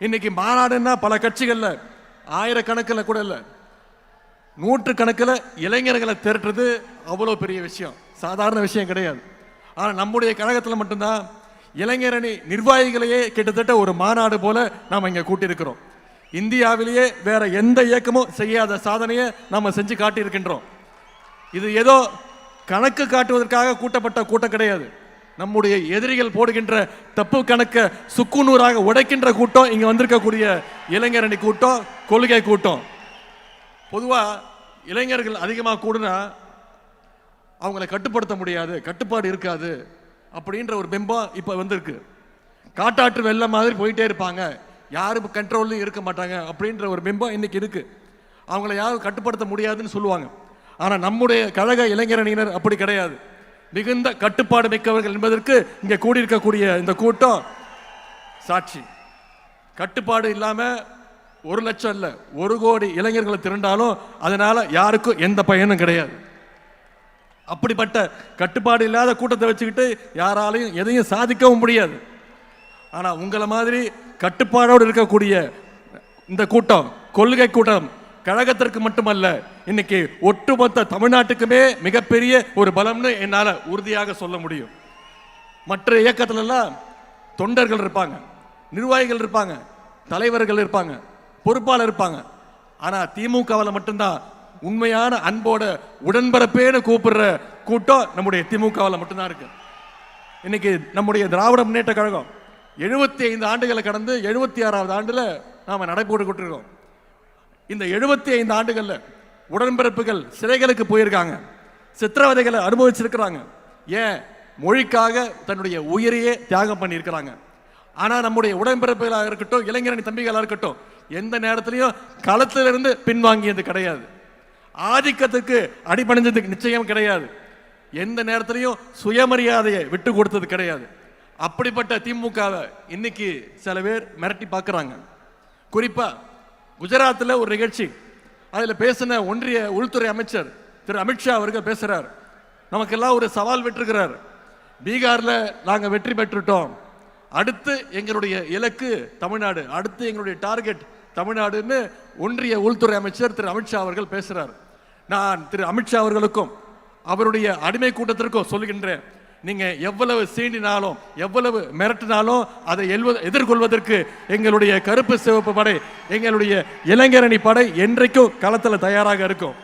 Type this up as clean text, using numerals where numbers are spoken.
இன்னைக்கு மாநாடுன்னா பல கட்சிகள்ல ஆயிரக்கணக்கில் கூட இல்லை, நூற்றுக்கணக்கில் இளைஞர்களை திரட்டுறது அவ்வளோ பெரிய விஷயம், சாதாரண விஷயம் கிடையாது. ஆனால் நம்முடைய கழகத்தில் மட்டும்தான் இளைஞரணி நிர்வாகிகளையே கிட்டத்தட்ட ஒரு மாநாடு போல நாம் இங்கே கூட்டியிருக்கிறோம். இந்தியாவிலேயே வேற எந்த இயக்கமும் செய்யாத சாதனையை நாம் செஞ்சு காட்டியிருக்கின்றோம். இது ஏதோ கணக்கு காட்டுவதற்காக கூட்டப்பட்ட கூட்டம் கிடையாது. நம்முடைய எதிரிகள் போடுகின்ற தப்பு கணக்க சுக்குநூறாக உடைக்கின்ற கூட்டம் இங்க வந்திருக்கக்கூடிய இளைஞரணி கூட்டம், கொள்கை கூட்டம். பொதுவா இளைஞர்கள் அதிகமாக கூடுனா அவங்களை கட்டுப்படுத்த முடியாது, கட்டுப்பாடு இருக்காது அப்படின்ற ஒரு பிம்பம் இப்ப வந்திருக்கு. காட்டாற்று வெள்ளம் மாதிரி போயிட்டே இருப்பாங்க, யாரும் கண்ட்ரோல்லையும் இருக்க மாட்டாங்க அப்படின்ற ஒரு பிம்பம் இன்னைக்கு இருக்கு. அவங்களை யாரும் கட்டுப்படுத்த முடியாதுன்னு சொல்லுவாங்க. ஆனா நம்முடைய கழக இளைஞரணியினர் அப்படி கிடையாது, மிகுந்த கட்டுப்பாடு மிக்கவர்கள் என்பதற்கு இங்க கூடியிருக்கக்கூடிய இந்த கூட்டம் சாட்சி. கட்டுப்பாடு இல்லாம 1 லட்சம் இல்ல 1 கோடி இளைஞர்களை திரண்டாலும் அதனால யாருக்கும் எந்த பயனும் கிடையாது. அப்படிப்பட்ட கட்டுப்பாடு இல்லாத கூட்டத்தை வச்சுக்கிட்டு யாராலையும் எதையும் சாதிக்கவும் முடியாது. ஆனா உங்களை மாதிரி கட்டுப்பாடோடு இருக்கக்கூடிய இந்த கூட்டம், கொள்கை கூட்டம், கழகத்திற்கு மட்டுமல்ல இன்னைக்கு ஒட்டுமொத்த தமிழ்நாட்டுக்குமே மிகப்பெரிய ஒரு பலம்னு என்னால உறுதியாக சொல்ல முடியும். மற்ற இயக்கத்துல எல்லாம் தொண்டர்கள் இருப்பாங்க, நிர்வாகிகள் இருப்பாங்க, தலைவர்கள் இருப்பாங்க, பொறுப்பாளர் இருப்பாங்க. ஆனா திமுகவில் மட்டும்தான் உண்மையான அன்போட உடன்பரப்பேன்னு கூப்பிடுற கூட்டம் நம்முடைய திமுகவில் மட்டும்தான் இருக்கு. இன்னைக்கு நம்முடைய திராவிட முன்னேற்ற கழகம் 75 ஆண்டுகளை கடந்து 76வது ஆண்டுல நாம நடைபோட்டுக்கிட்டு இருக்கோம். இந்த 75 ஆண்டுகள்ல உடன்பிறப்புகள் சிறைகளுக்கு போயிருக்காங்க, சித்திரவதைகளை அனுபவிச்சிருக்கிறாங்க, ஏன் மொழிக்காக தன்னுடைய உயிரையே தியாகம் பண்ணி இருக்கிறாங்க. ஆனா நம்முடைய உடன்பிறப்புகளாக இருக்கட்டும், இளைஞரணி தம்பிகளாக இருக்கட்டும், எந்த நேரத்திலையும் களத்திலிருந்து பின்வாங்கியது கிடையாது, ஆதிக்கத்துக்கு அடிபணிஞ்சதுக்கு நிச்சயம் கிடையாது, எந்த நேரத்திலையும் சுயமரியாதையை விட்டு கொடுத்தது கிடையாது. அப்படிப்பட்ட திமுகவை இன்னைக்கு சில பேர் மிரட்டி பார்க்குறாங்க. குறிப்பா குஜராத்தில் ஒரு நிகழ்ச்சி, அதில் பேசின ஒன்றிய உள்துறை அமைச்சர் திரு அமித்ஷா அவர்கள் பேசுறார், நமக்கெல்லாம் ஒரு சவால் விட்டுருக்கிறார். பீகார்ல நாங்க வெற்றி பெற்றுட்டோம், அடுத்து எங்களுடைய இலக்கு தமிழ்நாடு, அடுத்து எங்களுடைய டார்கெட் தமிழ்நாடுன்னு ஒன்றிய உள்துறை அமைச்சர் திரு அமித்ஷா அவர்கள் பேசுறார். நான் திரு அமித்ஷா அவர்களுக்கும் அவருடைய அடிமை கூட்டத்திற்கும் சொல்லுகின்றேன், நீங்க எவ்வளவு சீண்டினாலும் எவ்வளவு மிரட்டினாலும் அதை எதிர்கொள்வதற்கு எங்களுடைய கருப்பு சிவப்பு படை, எங்களுடைய இளைஞரணி படை என்றைக்கும் களத்தில் தயாராக இருக்கும்.